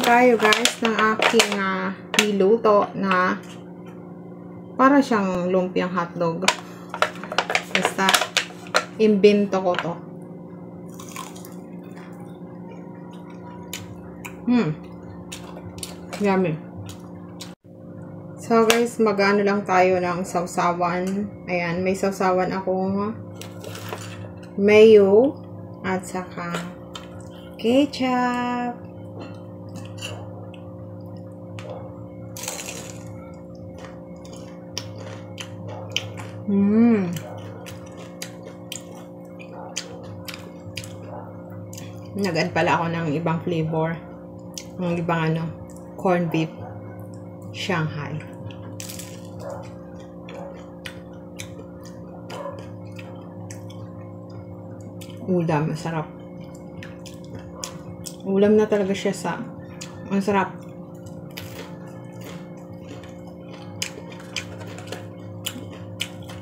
tayo guys ng aking niluto na para siyang lumpiang hotdog. Basta imbento ko to. Yummy. So guys, mag-ano lang tayo ng sausawan. Ayan, may sausawan akong mayo at saka ketchup. Nag-add pala ako ng ibang flavor. Ng ibang corned beef Shanghai. Ulam, masarap. Ulam na talaga siya sa masarap.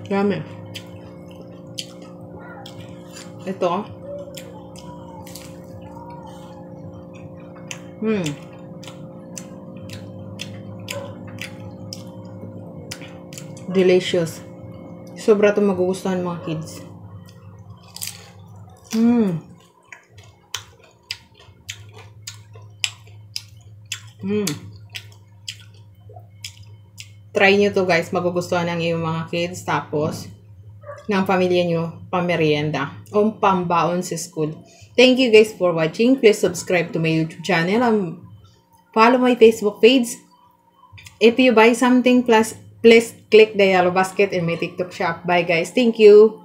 Yummy. Ito. Delicious. Sobra itong magugustuhan mga kids. Try nyo to guys. Magugustuhan ng iyong mga kids. Tapos, ng pamilya nyo, pamerienda. O pambaon sa school. Thank you guys for watching. Please subscribe to my YouTube channel. Follow my Facebook page. If you buy something, please click the yellow basket in my TikTok shop. Bye guys. Thank you.